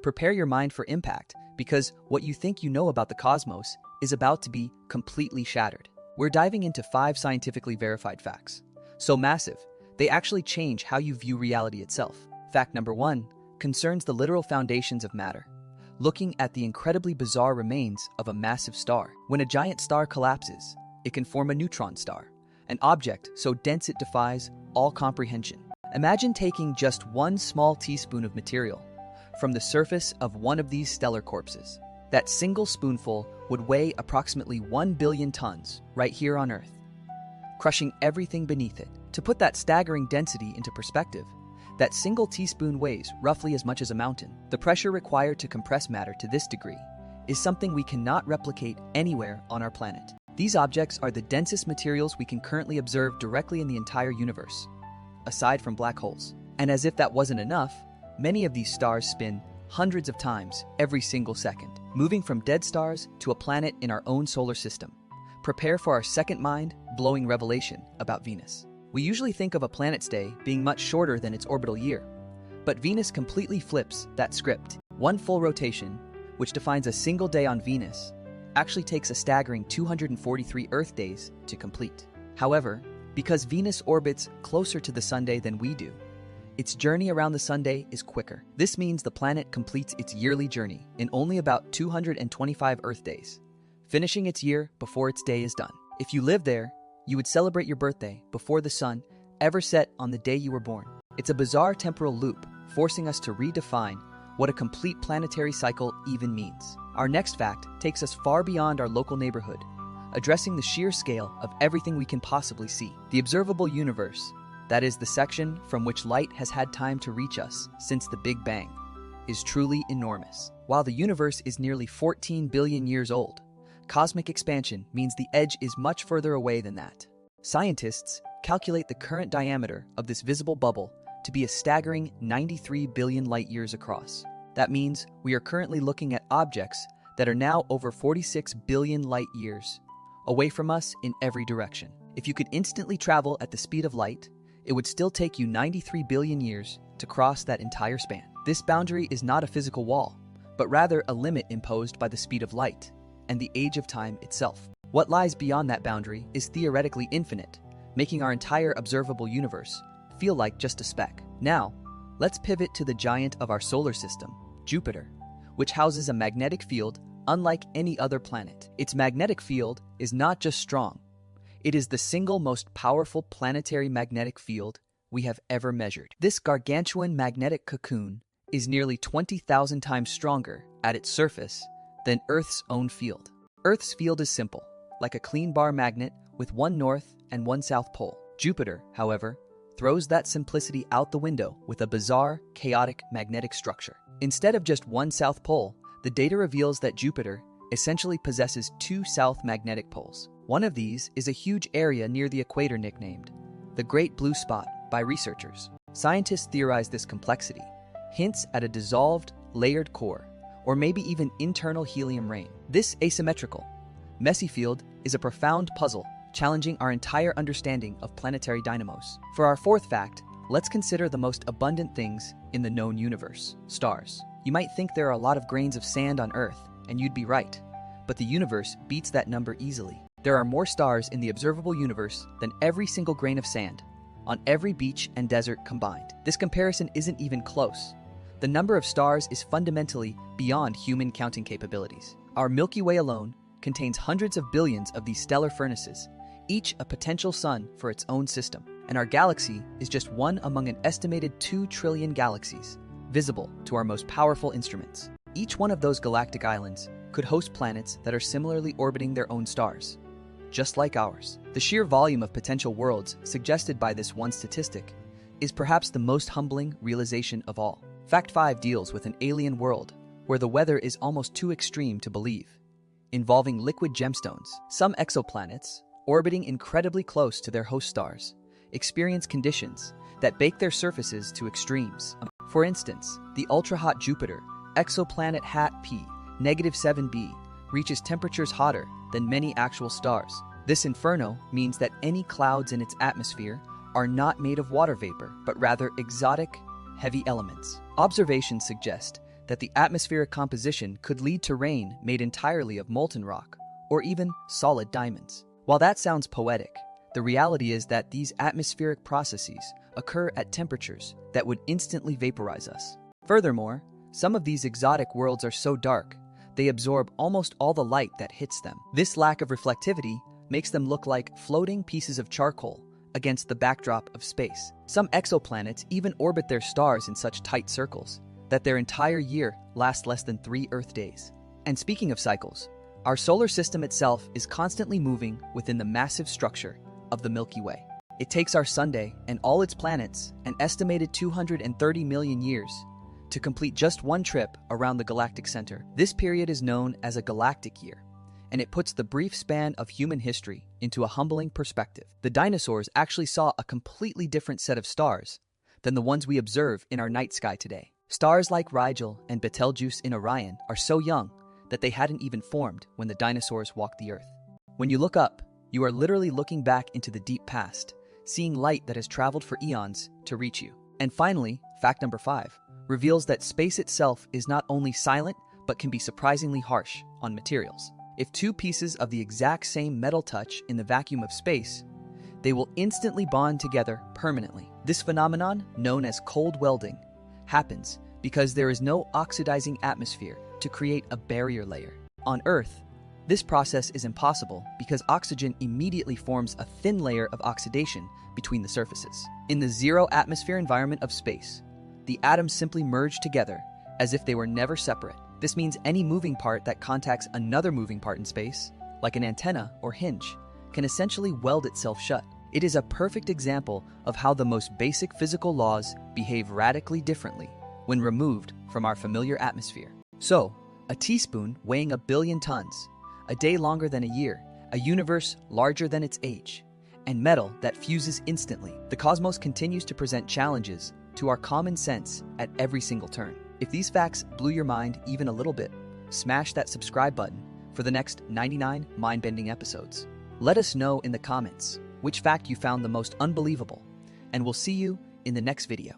Prepare your mind for impact, because what you think you know about the cosmos is about to be completely shattered. We're diving into 5 scientifically verified facts. So massive, they actually change how you view reality itself. Fact number 1 concerns the literal foundations of matter. Looking at the incredibly bizarre remains of a massive star. When a giant star collapses, it can form a neutron star, an object so dense it defies all comprehension. Imagine taking just one small teaspoon of material from the surface of one of these stellar corpses. That single spoonful would weigh approximately 1 billion tons right here on Earth, crushing everything beneath it. To put that staggering density into perspective, that single teaspoon weighs roughly as much as a mountain. The pressure required to compress matter to this degree is something we cannot replicate anywhere on our planet. These objects are the densest materials we can currently observe directly in the entire universe, aside from black holes. And as if that wasn't enough, many of these stars spin hundreds of times every single second, moving from dead stars to a planet in our own solar system. Prepare for our second mind-blowing revelation about Venus. We usually think of a planet's day being much shorter than its orbital year, but Venus completely flips that script. One full rotation, which defines a single day on Venus, actually takes a staggering 243 Earth days to complete. However, because Venus orbits closer to the Sunday than we do, its journey around the Sunday is quicker. This means the planet completes its yearly journey in only about 225 Earth days, finishing its year before its day is done. If you live there, you would celebrate your birthday before the sun ever set on the day you were born. It's a bizarre temporal loop, forcing us to redefine what a complete planetary cycle even means. Our next fact takes us far beyond our local neighborhood, addressing the sheer scale of everything we can possibly see. The observable universe, that is the section from which light has had time to reach us since the Big Bang, is truly enormous. While the universe is nearly 14 billion years old, cosmic expansion means the edge is much further away than that. Scientists calculate the current diameter of this visible bubble to be a staggering 93 billion light-years across. That means we are currently looking at objects that are now over 46 billion light-years away from us in every direction. If you could instantly travel at the speed of light, it would still take you 93 billion years to cross that entire span. This boundary is not a physical wall, but rather a limit imposed by the speed of light and the age of time itself. What lies beyond that boundary is theoretically infinite, making our entire observable universe feel like just a speck. Now, let's pivot to the giant of our solar system, Jupiter, which houses a magnetic field unlike any other planet. Its magnetic field is not just strong, it is the single most powerful planetary magnetic field we have ever measured. This gargantuan magnetic cocoon is nearly 20,000 times stronger at its surface than Earth's own field. Earth's field is simple, like a clean bar magnet with one north and one south pole. Jupiter, however, throws that simplicity out the window with a bizarre, chaotic magnetic structure. Instead of just one south pole, the data reveals that Jupiter essentially possesses 2 south magnetic poles. One of these is a huge area near the equator nicknamed the Great Blue Spot by researchers. Scientists theorize this complexity hints at a dissolved, layered core, or maybe even internal helium rain. This asymmetrical, messy field is a profound puzzle, challenging our entire understanding of planetary dynamos. For our fourth fact, let's consider the most abundant things in the known universe: stars. You might think there are a lot of grains of sand on Earth, and you'd be right, but the universe beats that number easily. There are more stars in the observable universe than every single grain of sand on every beach and desert combined. This comparison isn't even close. The number of stars is fundamentally beyond human counting capabilities. Our Milky Way alone contains hundreds of billions of these stellar furnaces, each a potential sun for its own system. And our galaxy is just one among an estimated 2 trillion galaxies, visible to our most powerful instruments. Each one of those galactic islands could host planets that are similarly orbiting their own stars, just like ours. The sheer volume of potential worlds suggested by this one statistic is perhaps the most humbling realization of all. Fact 5 deals with an alien world where the weather is almost too extreme to believe, involving liquid gemstones. Some exoplanets, orbiting incredibly close to their host stars, experience conditions that bake their surfaces to extremes. For instance, the ultra-hot Jupiter exoplanet HAT P-7b reaches temperatures hotter than many actual stars. This inferno means that any clouds in its atmosphere are not made of water vapor, but rather exotic, heavy elements. Observations suggest that the atmospheric composition could lead to rain made entirely of molten rock, or even solid diamonds. While that sounds poetic, the reality is that these atmospheric processes occur at temperatures that would instantly vaporize us. Furthermore, some of these exotic worlds are so dark, they absorb almost all the light that hits them. This lack of reflectivity makes them look like floating pieces of charcoal against the backdrop of space. Some exoplanets even orbit their stars in such tight circles that their entire year lasts less than 3 Earth days. And speaking of cycles, our solar system itself is constantly moving within the massive structure of the Milky Way. It takes our Sunday and all its planets an estimated 230 million years to complete just one trip around the galactic center. This period is known as a galactic year, and it puts the brief span of human history into a humbling perspective. The dinosaurs actually saw a completely different set of stars than the ones we observe in our night sky today. Stars like Rigel and Betelgeuse in Orion are so young that they hadn't even formed when the dinosaurs walked the Earth. When you look up, you are literally looking back into the deep past, seeing light that has traveled for eons to reach you. And finally, fact number 5 reveals that space itself is not only silent, but can be surprisingly harsh on materials. If two pieces of the exact same metal touch in the vacuum of space, they will instantly bond together permanently. This phenomenon, known as cold welding, happens because there is no oxidizing atmosphere to create a barrier layer. On Earth, this process is impossible because oxygen immediately forms a thin layer of oxidation between the surfaces. In the zero-atmosphere environment of space, the atoms simply merge together as if they were never separate. This means any moving part that contacts another moving part in space, like an antenna or hinge, can essentially weld itself shut. It is a perfect example of how the most basic physical laws behave radically differently when removed from our familiar atmosphere. So, a teaspoon weighing 1 billion tons, a day longer than a year, a universe larger than its age, and metal that fuses instantly. The cosmos continues to present challenges to our common sense at every single turn. If these facts blew your mind even a little bit, smash that subscribe button for the next 99 mind-bending episodes. Let us know in the comments which fact you found the most unbelievable, and we'll see you in the next video.